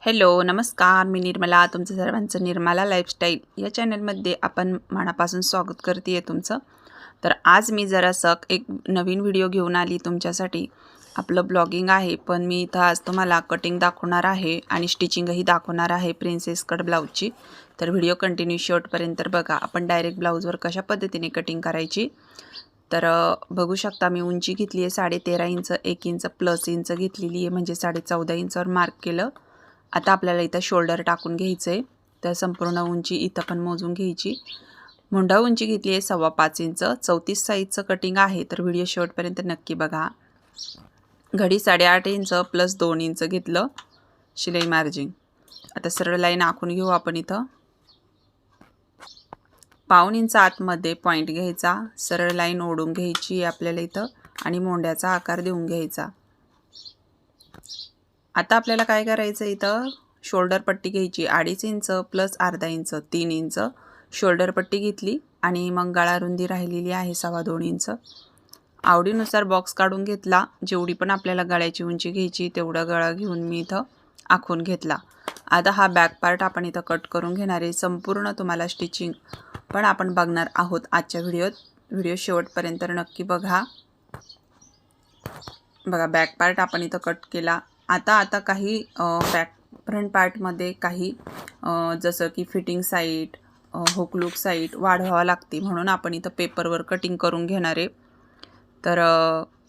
Hello नमस्कार, मी निर्मला. तुमचं सर्वांचं निर्मला लाईफस्टाईल या चॅनलमध्ये आपण मनापासून स्वागत करते तुमचं. तर आज मी जरासं एक नवीन व्हिडिओ घेऊन आली तुमच्यासाठी. आपलं ब्लॉगिंग आहे, पण मी इथं आज तुम्हाला कटिंग दाखवणार आहे आणि स्टिचिंगही दाखवणार आहे प्रिन्सेस कट ब्लाऊजची. तर व्हिडिओ कंटिन्यू शेवटपर्यंत बघा. आपण डायरेक्ट ब्लाऊजवर कशा पद्धतीने कटिंग करायची तर बघू शकता. मी उंची घेतली आहे 13.5 इंच, 1 इंच प्लस इंच घेतलेली आहे, म्हणजे 14.5 इंचावर मार्क केलं. आता आपल्याला इथं शोल्डर टाकून घ्यायचं आहे. तर संपूर्ण उंची इथं पण मोजून घ्यायची. मुंडा उंची घेतली आहे 5.25 इंच. 34 साईजचं कटिंग आहे, तर व्हिडिओ शेवटपर्यंत नक्की बघा. घडी 8.5 इंच प्लस 2 इंच घेतलं शिलाई मार्जिन. आता सरळ लाईन आखून घेऊ आपण. इथं 1.5 इंच आतमध्ये पॉईंट घ्यायचा, सरळ लाईन ओढून घ्यायची आपल्याला इथं आणि मोंड्याचा आकार देऊन घ्यायचा. आता आपल्याला काय करायचं, इथं शोल्डर पट्टी घ्यायची 2.5 इंच प्लस अर्धा इंच 3 इंच शोल्डर पट्टी घेतली आणि मग गळा रुंदी राहिलेली आहे 2.25 इंच. आवडीनुसार बॉक्स काढून घेतला. जेवढी पण आपल्याला गळ्याची उंची घ्यायची तेवढा गळा घेऊन मी इथं आखून घेतला. आता हा बॅक पार्ट आपण इथं कट करून घेणार आहे. संपूर्ण तुम्हाला स्टिचिंग पण आपण बघणार आहोत आजच्या व्हिडिओत. व्हिडिओ शेवटपर्यंत नक्की बघा. बॅक पार्ट आपण इथं कट केला. आता काही बॅक फ्रंट पार्टमध्ये काही जसं की फिटिंग साईड, हुक साईड वाढवावं लागते, म्हणून आपण इथं पेपरवर कटिंग करून घेणार आहे. तर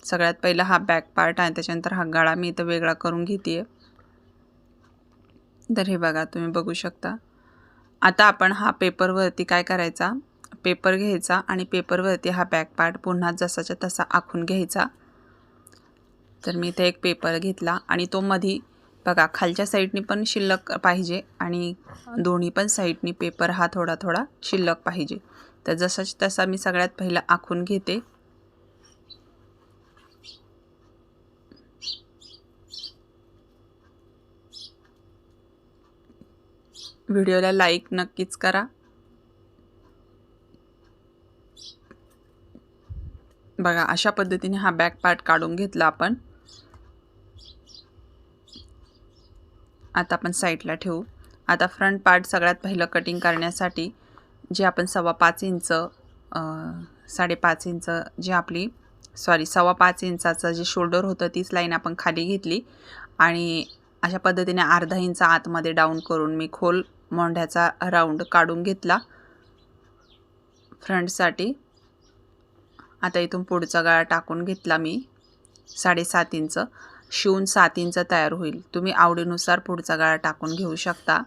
सगळ्यात पहिला हा बॅक पार्ट आहे, त्याच्यानंतर हा गळा मी इथं वेगळा करून घेते. तर हे बघा, तुम्ही बघू शकता. आता आपण हा पेपरवरती काय करायचा, पेपर घ्यायचा आणि पेपरवरती हा बॅक पार्ट पुन्हा जसाच्या तसा आखून घ्यायचा. तर मी इथे एक पेपर घेतला आणि तो मधी बघा खालच्या साईडनी पण शिल्लक पाहिजे आणि दोन्ही पण साईडनी पेपर हा थोडा थोडा शिल्लक पाहिजे. तर जसाच तसा मी सगळ्यात पहिला आखून घेते. व्हिडिओला लाईक नक्कीच करा. बघा अशा पद्धतीने हा बॅक पार्ट काढून घेतला आपण. आता आपण साईडला ठेवू. आता फ्रंट पार्ट सगळ्यात पहिलं कटिंग करण्यासाठी जे आपण 5.25 इंच 5.5 इंच जे आपली 5.25 इंचाचं जे शोल्डर होतं तीच लाईन आपण खाली घेतली आणि अशा पद्धतीने अर्धा इंच आतमध्ये डाऊन करून मी खोल मोंढ्याचा राऊंड काढून घेतला फ्रंटसाठी. आता इथून पुढचा गळा टाकून घेतला मी 7.5 इंच. शिवून 7 इंच तयार होईल. तुम्ही आवडीनुसार पुढचा गळा टाकून घेऊ शकता.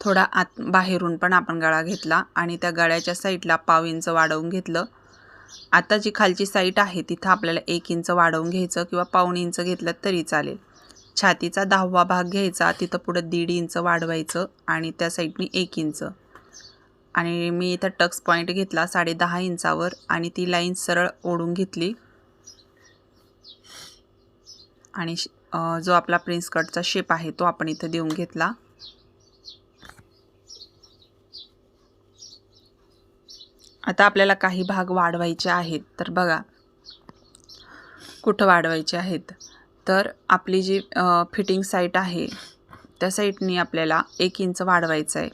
थोडा आत बाहेरून पण आपण गळा घेतला आणि त्या गळ्याच्या साईडला 1.5 इंच वाढवून घेतलं. आता जी खालची साईड आहे तिथं आपल्याला 1 इंच वाढवून घ्यायचं किंवा 1.25 इंच घेतलं तरी चालेल. छातीचा 10वा भाग घ्यायचा, तिथं पुढं 1.5 इंच वाढवायचं आणि त्या साईडनी 1 इंच. आणि मी इथं टक्स पॉईंट घेतला 10.5 इंचावर आणि ती लाईन सरळ ओढून घेतली आणि जो आपला प्रिन्स कटचा शेप आहे तो आपण इथं देऊन घेतला. आता आपल्याला काही भाग वाढवायचे आहेत. तर बघा कुठं वाढवायचे आहेत. तर आपली जी फिटिंग साईड आहे त्या साईडनी आपल्याला 1 इंच वाढवायचं आहे.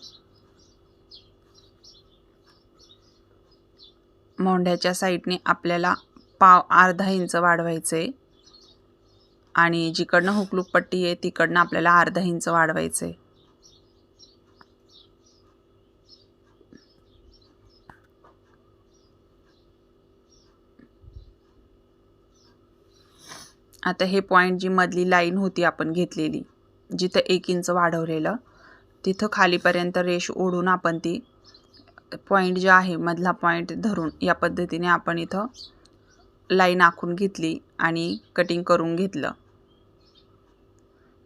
मोंढ्याच्या साईडने आपल्याला अर्धा इंच वाढवायचं आहे आणि जिकडनं हुकलूक पट्टी आहे तिकडनं आपल्याला अर्धा इंच वाढवायचं आहे. आता हे पॉईंट जी मधली लाईन होती आपण घेतलेली, जिथं 1 इंच वाढवलेलं, तिथं खालीपर्यंत रेष ओढून आपण ती पॉईंट जे आहे मधला पॉईंट धरून या पद्धतीने आपण इथं लाईन आखून घेतली आणि कटिंग करून घेतलं.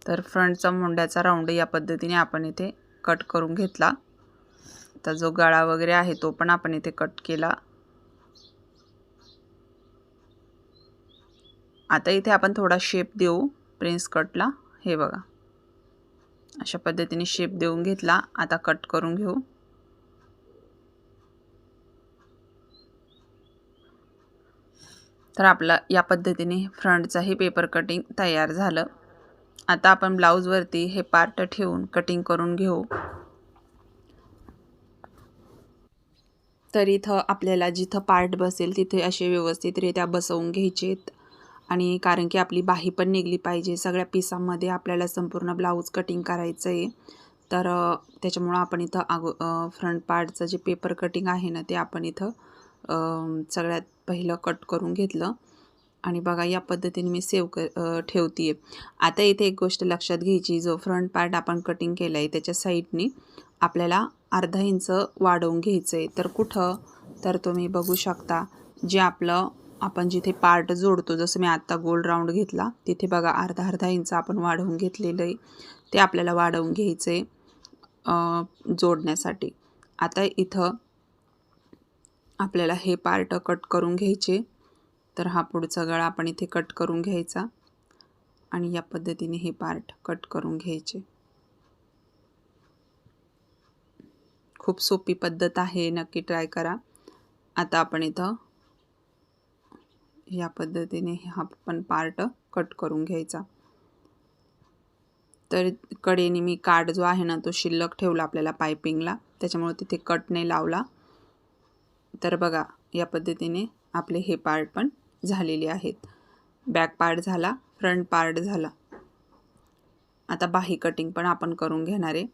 तर फ्रंटचा मोंड्याचा राऊंड या पद्धतीने आपण इथे कट करून घेतला. तर जो गळा वगैरे आहे तो पण आपण इथे कट केला. आता इथे आपण थोडा शेप देऊ प्रिन्स कटला. हे बघा अशा पद्धतीने शेप देऊन घेतला. आता कट करून घेऊ. तर आपला या पद्धतीने फ्रंटचाही पेपर कटिंग तयार झालं. आता आपण ब्लाऊजवरती हे पार्ट ठेवून कटिंग करून घेऊ. तर इथं आपल्याला जिथं पार्ट बसेल तिथे असे व्यवस्थितरित्या बसवून घ्यायचेत. आणि कारण की आपली बाही पण निघली पाहिजे, सगळ्या पिसामध्ये आपल्याला संपूर्ण ब्लाऊज कटिंग करायचं आहे. तर त्याच्यामुळं आपण इथं फ्रंट पार्टचं जे पेपर कटिंग आहे ना ते आपण इथं सगळ्यात पहिलं कट करून घेतलं. आणि बघा या पद्धतीने मी ठेवते आहे. आता इथे एक गोष्ट लक्षात घ्यायची, जो फ्रंट पार्ट आपण कटिंग केला आहे त्याच्या साईडनी आपल्याला अर्धा इंच वाढवून घ्यायचं आहे. तर कुठं, तर तुम्ही बघू शकता जे आपण जिथे पार्ट जोडतो, जसं मी आत्ता गोल राऊंड घेतला तिथे बघा अर्धा इंच आपण वाढवून घेतलेलं आहे. ते आपल्याला वाढवून घ्यायचं आहे जोडण्यासाठी. आता इथं आपल्याला हे पार्ट कट करून घ्यायचे. तर हा पुढचा गळा आपण इथे कट करून घ्यायचा आणि या पद्धतीने हे पार्ट कट करून घ्यायचे. खूप सोपी पद्धत आहे, नक्की ट्राय करा. आता आपण इथं या पद्धतीने हा पण पार्ट कट करून घ्यायचा. तर कडेने मी कार्ड जो आहे ना तो शिल्लक ठेवला आपल्याला पायपिंगला, त्याच्यामुळे तिथे कट नाही लावला. तर बघा या पद्धतीने आपले हे पार्ट पण झालेले आहेत. बॅक पार्ट झाला, फ्रंट पार्ट झाला. आता बाही कटिंग पण आपण करून घेणार आहे.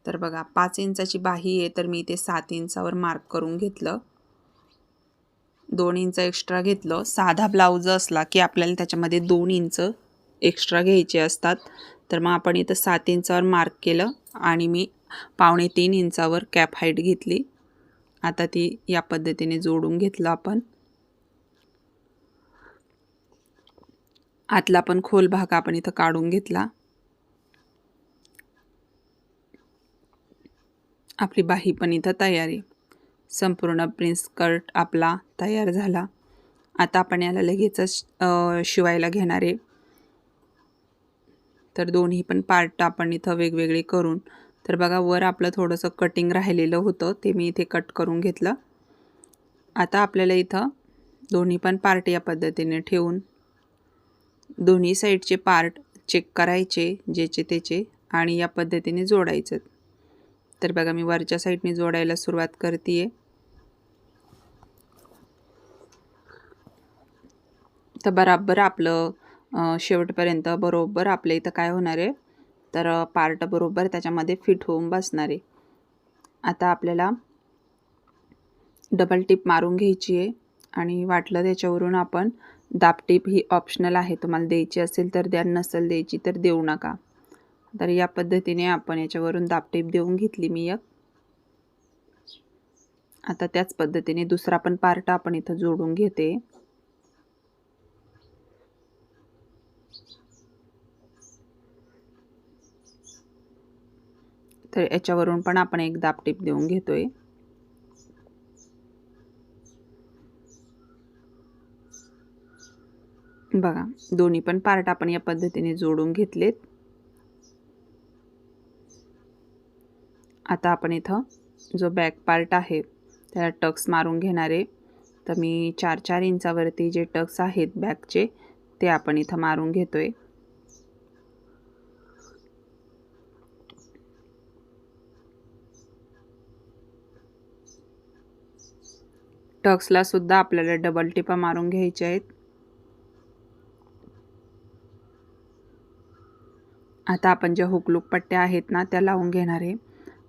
तर बघा 5 इंचाची बाही आहे, तर मी इथे 7 इंचावर मार्क करून घेतलं. 2 इंच एक्स्ट्रा घेतलं. साधा ब्लाऊज असला की आपल्याला त्याच्यामध्ये 2 इंच एक्स्ट्रा घ्यायचे असतात. तर मग आपण इथं 7 इंचावर मार्क केलं आणि मी 2.25 इंचावर कॅप हाईट घेतली. आता ती या पद्धतीने जोडून घेतलं आपण. आतला पण खोल भाग आपण इथं काढून घेतला. आपली बाही पण इथं तयार आहे. संपूर्ण प्रिन्स कट आपला तयार झाला. आता आपण याला लगेचच शिवायला घेणार आहे. तर दोन्ही पण पार्ट आपण इथं वेगवेगळे करून, तर बघा वर आपलं थोडंसं कटिंग राहिलेलं होतं ते मी इथे कट करून घेतलं. आता आपल्याला इथं दोन्ही पण पार्ट या पद्धतीने ठेवून दोन्ही साईडचे पार्ट चेक करायचे ज्याचे त्याचे आणि या पद्धतीने जोडायचं. तर बघा मी वरच्या साईडने जोडायला सुरुवात करते. तर बराबर आपलं शेवटपर्यंत बरोबर आपल्या इथं काय होणार आहे, तर पार्ट बरोबर त्याच्यामध्ये फिट होऊन बसणार आहे. आता आपल्याला डबल टिप मारून घ्यायची आहे आणि वाटलं त्याच्यावरून आपण दाबटीप ही ऑप्शनल आहे, तुम्हाला द्यायची असेल तर द्या, नसेल द्यायची तर देऊ नका. तर या पद्धतीने आपण याच्यावरून दाबटीप देऊन घेतली मी एक. आता त्याच पद्धतीने दुसरा पण पार्ट आपण इथं जोडून घेते. तर याच्यावरून पण आपण एक दाबटीप देऊन घेतोय. बघा दोन्ही पण पार्ट आपण या पद्धतीने जोडून घेतलेत. आता आपण इथं जो बॅक पार्ट आहे त्याला टक्स मारून घेणार आहे. तर मी 4-4 इंचावरती जे टक्स आहेत बॅकचे ते आपण इथं मारून घेतोय. टक्सला सुद्धा आपल्याला डबल टिपा मारून घ्यायच्या आहेत. आता आपण ज्या हुकलूक पट्ट्या आहेत ना त्या लावून घेणार आहे.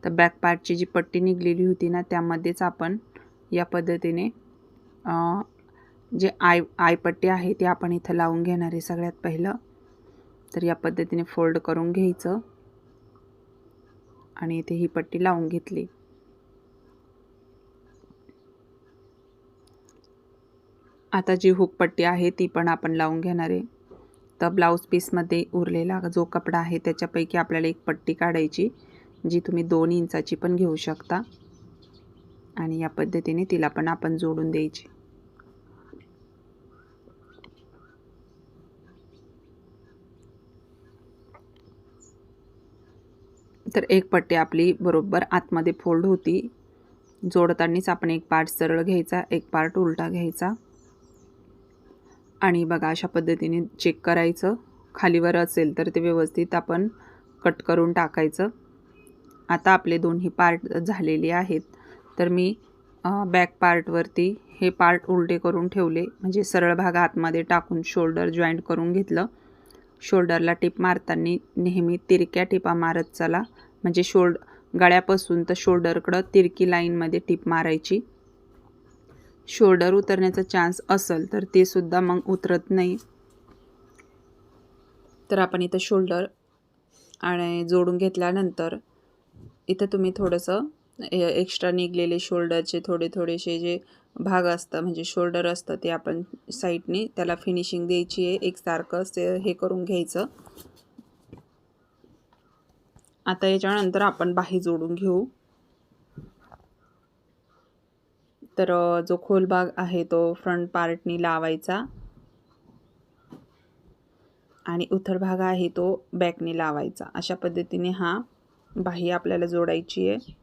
तर बॅक पार्टची जी पट्टी निघलेली होती ना त्यामध्येच आपण या पद्धतीने जे आय पट्टी आहे ती आपण इथं लावून घेणार आहे सगळ्यात पहिलं. तर या पद्धतीने फोल्ड करून घ्यायचं आणि इथे ही पट्टी लावून घेतली. आता जी हुक पट्टी आहे ती पण आपण लावून घेणार आहे. तर ब्लाऊज पीसमध्ये उरलेला जो कपडा आहे त्याच्यापैकी आपल्याला एक पट्टी काढायची, जी तुम्ही 2 इंचाची पण घेऊ शकता आणि या पद्धतीने तिला पण आपण जोडून द्यायची. तर एक पट्टी आपली बरोबर आतमध्ये फोल्ड होती. जोडतानाच आपण एक पार्ट सरळ घ्यायचा, एक पार्ट उलटा घ्यायचा आणि बघा अशा पद्धतीने चेक करायचं खालीवर असेल तर ते व्यवस्थित आपण कट करून टाकायचं। आता आपले दोन्ही पार्ट झालेले आहेत, तर मी बॅक पार्टवरती हे पार्ट उलटे करून ठेवले, म्हणजे सरळ भाग आतमध्ये टाकून शोल्डर जॉईंट करून घेतलं। शोल्डरला टिप मारताना नेहमी तिरक्या टिपा मारत चला, म्हणजे गळ्यापासून तर शोल्डरकडं तिरकी लाईनमध्ये टिप मारायची। शोल्डर उतरण्याचा चान्स असेल तर ते सुद्धा मग उतरत नाही। तर आपण इथं शोल्डर आणि जोडून घेतल्यानंतर इथं तुम्ही थोडंसं एक्स्ट्रा निघलेले शोल्डरचे थोडेसे जे भाग असतं, म्हणजे शोल्डर असतं, ते आपण साईडने त्याला फिनिशिंग द्यायची आहे। एकसारखं हे करून घ्यायचं। आता याच्यानंतर आपण बाही जोडून घेऊ। तर जो खोल भाग आहे तो फ्रंट पार्टनी लावायचा आणि उथळ भाग आहे तो बॅकने लावायचा। अशा पद्धतीने हा बाही आपल्याला जोडायची आहे।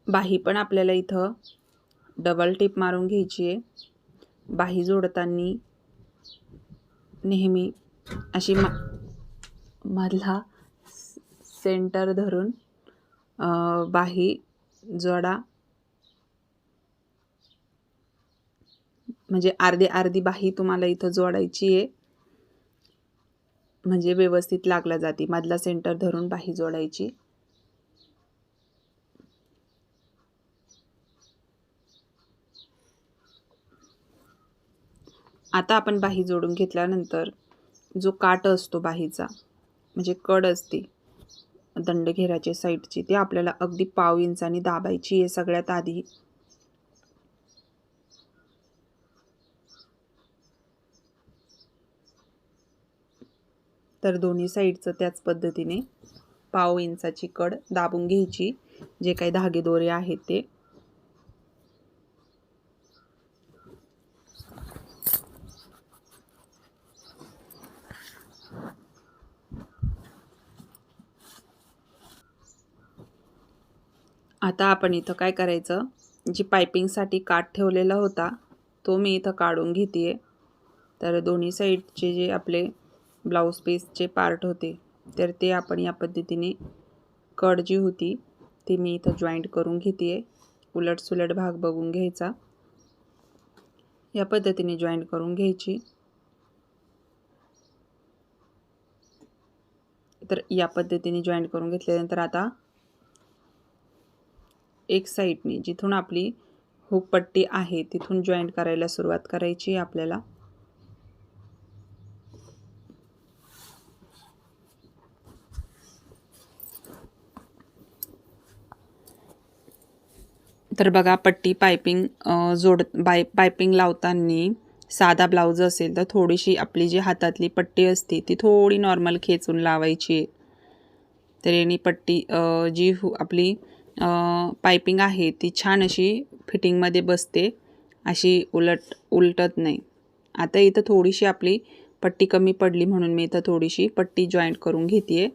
बाही पण आपल्याला इथं डबल टिप मारून घ्यायची आहे। बाही जोडताना नेहमी अशी मधला सेंटर धरून बाही जोडा, म्हणजे अर्धी बाही तुम्हाला इथं जोडायची आहे, म्हणजे व्यवस्थित लागला जाते। मधला सेंटर धरून बाही जोडायची। आता आपण बाही जोडून घेतल्यानंतर जो काट असतो बाहीचा, म्हणजे कड असते दंडघेराच्या साईडची, ती आपल्याला अगदी पाव इंचाने दाबायची आहे सगळ्यात आधी। तर दोन्ही साईडचं त्याच पद्धतीने पाव इंचाची कड दाबून घ्यायची, जे काही धागे दोरे आहेत ते। आता आपण इथं काय करायचं, जी पायपिंगसाठी काठ ठेवलेला होता तो मी इथं काढून घेते। तर दोन्ही साईडचे जे आपले ब्लाऊज पीसचे पार्ट होते, तर ते आपण या पद्धतीने कड जी होती ती मी इथं जॉईंट करून घेते। उलट सुलट भाग बघून घ्यायचा, या पद्धतीने जॉईंट करून घ्यायची। तर या पद्धतीने जॉईंट करून घेतल्यानंतर आता एक साईडने जिथून आपली हुक पट्टी आहे तिथून जॉईंट करायला सुरुवात करायची आपल्याला। तर बघा, पट्टी पायपिंग पायपिंग लावताना साधा ब्लाऊज असेल तर थोडीशी आपली जी हातातली पट्टी असते ती थोडी नॉर्मल खेचून लावायची। तर यानी पट्टी जी आपली पायपिंग आहे ती छान अशी फिटिंगमध्ये बसते, अशी उलटत नाही। आता इथं थोडीशी आपली पट्टी कमी पडली म्हणून मी इथं थोडीशी पट्टी जॉईंट करून घेते।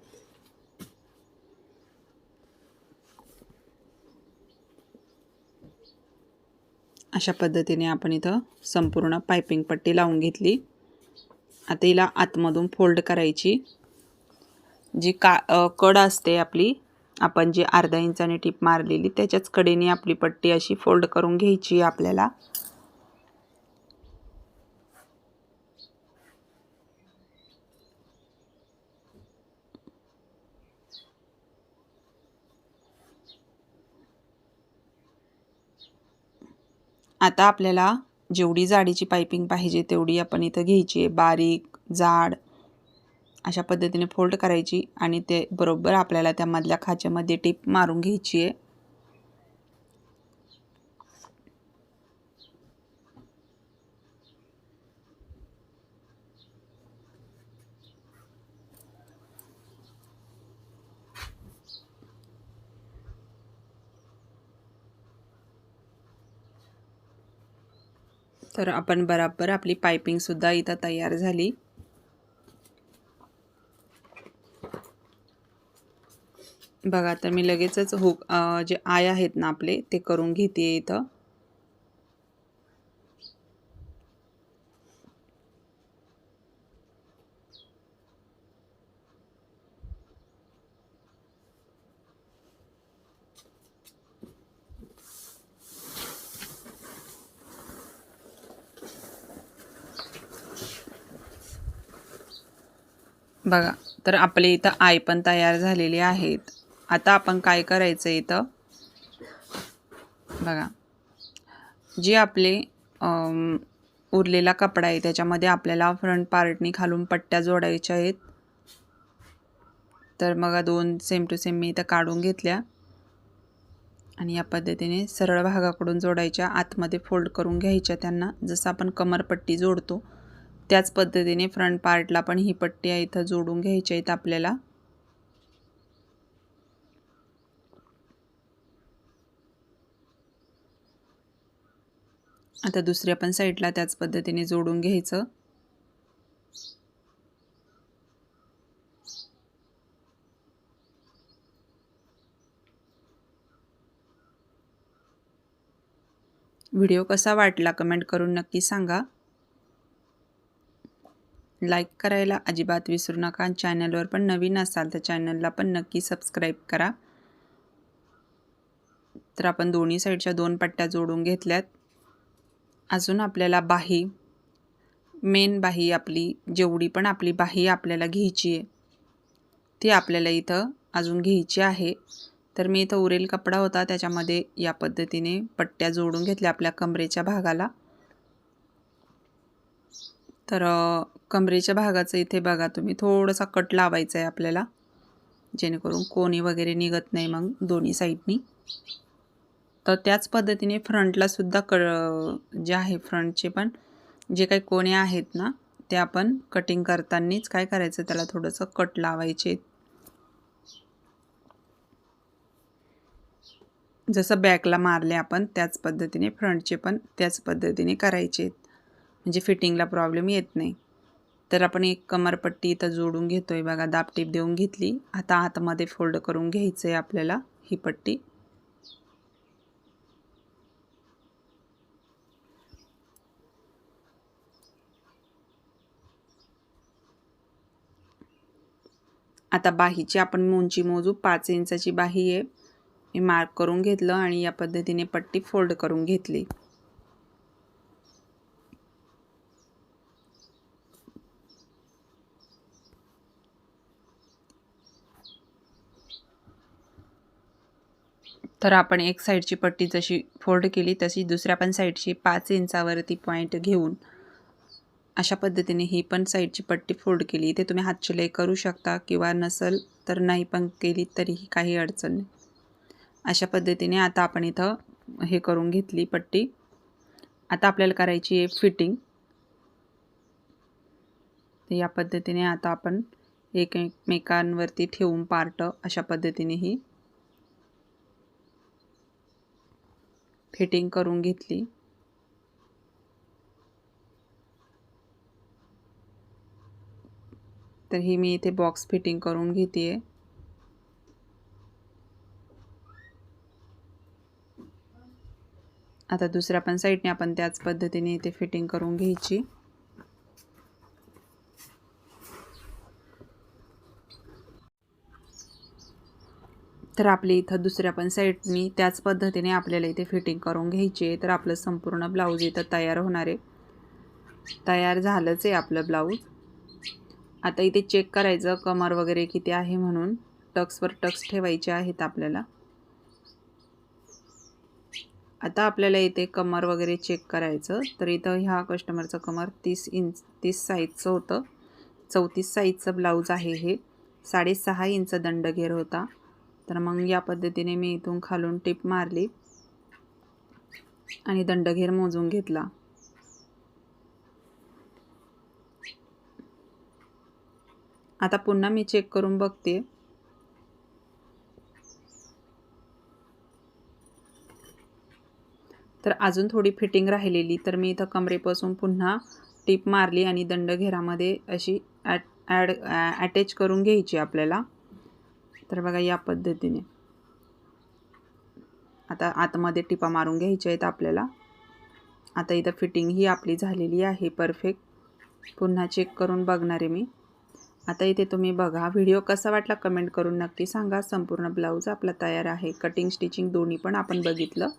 अशा पद्धतीने आपण इथं संपूर्ण पायपिंग पट्टी लावून घेतली। आता हिला आतमधून फोल्ड करायची। जी कड असते आपली, आपण जी अर्धा इंचाने टिप मारलेली त्याच्याच कडेने आपली पट्टी अशी फोल्ड करून घ्यायची आपल्याला। आता आपल्याला जेवढी जाडीची पायपिंग पाहिजे तेवढी आपण इथं घ्यायची आहे, बारीक जाड अशा पद्धतीने फोल्ड करायची आणि ते बरोबर आपल्याला त्या मधल्या खाच्यामध्ये टिप मारून घ्यायची आहे। तर आपण बराबर आपली पायपिंग सुद्धा इथं तयार झाली। बघा, तर मी लगेचच हुक जे आय आहेत ना आपले ते करून घेते इथं। बघा, तर आपले इथं आई पण तयार झालेली आहेत. आता आपण काय करायचं इथं बघा, जे आपले उरलेला कपडा आहे त्याच्यामध्ये आपल्याला फ्रंट पार्टनी खालून पट्ट्या जोडायच्या आहेत. तर मग 2 सेम टू सेम मी इथं काढून घेतल्या आणि या पद्धतीने सरळ भागाकडून जोडायच्या, आतमध्ये फोल्ड करून घ्यायच्या त्यांना. जसं आपण कमरपट्टी जोडतो त्याच पद्धतीने फ्रंट पार्टला पण ही पट्टी आहे इथं जोडून घ्यायची आहेत आपल्याला. आता दुसऱ्या पण साईडला त्याच पद्धतीने जोडून घ्यायचं. व्हिडिओ कसा वाटला कमेंट करून नक्की सांगा. लाईक करायला अजिबात विसरू नका. चॅनलवर पण नवीन असाल तर चॅनलला पण नक्की सबस्क्राईब करा. तर आपण दोन्ही साईडच्या 2 पट्ट्या जोडून घेतल्यात. अजून आपल्याला बाही, मेन बाही आपली जेवढी पण आपली बाही आपल्याला घ्यायची आहे ती आपल्याला इथं अजून घ्यायची आहे. तर मी इथं उरेल कपडा होता त्याच्यामध्ये या पद्धतीने पट्ट्या जोडून घेतल्या आपल्या कमरेच्या भागाला. तर कमरेच्या भागाचं इथे बघा तुम्ही थोडासा कट लावायचा आहे आपल्याला, जेणेकरून कोणी वगैरे निघत नाही मग दोन्ही साईडनी. तर त्याच पद्धतीने फ्रंटला सुद्धा जे आहे फ्रंटचे पण जे काही कोणे आहेत ना ते आपण कटिंग करतानाच काय करायचं, त्याला थोडंसं कट लावायचे. जसं बॅकला मारले आपण त्याच पद्धतीने फ्रंटचे पण त्याच पद्धतीने करायचे, म्हणजे फिटिंगला प्रॉब्लेम येत नाही. तर आपण एक कमरपट्टी इथं जोडून घेतोय बघा, दाबटीप देऊन घेतली. आता आतमध्ये फोल्ड करून घ्यायचं आहे आपल्याला ही पट्टी. आता बाहीची आपण उंची मोजू. 5 इंचाची बाही आहे, मी मार्क करून घेतलं आणि या पद्धतीने पट्टी फोल्ड करून घेतली. तर आपण एक साईडची पट्टी जशी फोल्ड केली तशी दुसऱ्या पण साईडची 5 इंचावरती पॉईंट घेऊन अशा पद्धतीने ही पण साईडची पट्टी फोल्ड केली. इथे तुम्ही हात शिलाई करू शकता किंवा नसल तर नाही पण केली तरीही काही अडचण नाही. अशा पद्धतीने आता आपण इथं हे करून घेतली पट्टी. आता आपल्याला करायची आहे फिटिंग. या पद्धतीने आता आपण एकमेकांवरती ठेवून पार्ट अशा पद्धतीने ही फिटिंग करून घेतली. तर ही मी इथे बॉक्स फिटिंग करून घेते. आता दुसऱ्या पण साईडने आपण त्याच पद्धतीने इथे फिटिंग करून घ्यायची. तर आपली इथं दुसऱ्या पण साईडनी त्याच पद्धतीने आपल्याला इथे फिटिंग करून घ्यायची आहे. तर आपलं संपूर्ण ब्लाऊज इथं तयार होणार आहे. तयार झालंच आहे आपलं ब्लाऊज. आता इथे चेक करायचं कमर वगैरे किती आहे म्हणून. टक्सवर टक्स ठेवायचे आहेत आपल्याला. आता आपल्याला इथे कमर वगैरे चेक करायचं. तर इथं ह्या कस्टमरचं कमर 30 साईजचं होतं. 34 साईजचं ब्लाऊज आहे हे. 6.5 इंच दंडघेर होता. तर मग या पद्धतीने मी इथून खालून टिप मारली आणि दंडघेर मोजून घेतला. आता पुन्हा मी चेक करून बघते. तर अजून थोडी फिटिंग राहिलेली, तर मी इथं कमरेपासून पुन्हा टिप मारली आणि दंडघेरामध्ये अशी अटॅच करून घ्यायची आपल्याला. तर बघा या पद्धतीने आता आतमध्ये टिपा मारून घ्यायच्या आहेत आपल्याला. आता इथं फिटिंग ही आपली झालेली आहे परफेक्ट. पुन्हा चेक करून बघणार आहे मी. आता इथे तुम्ही बघा. व्हिडिओ कसा वाटला कमेंट करून नक्की सांगा. संपूर्ण ब्लाऊज आपला तयार आहे. कटिंग स्टिचिंग दोन्ही पण आपण बघितलं.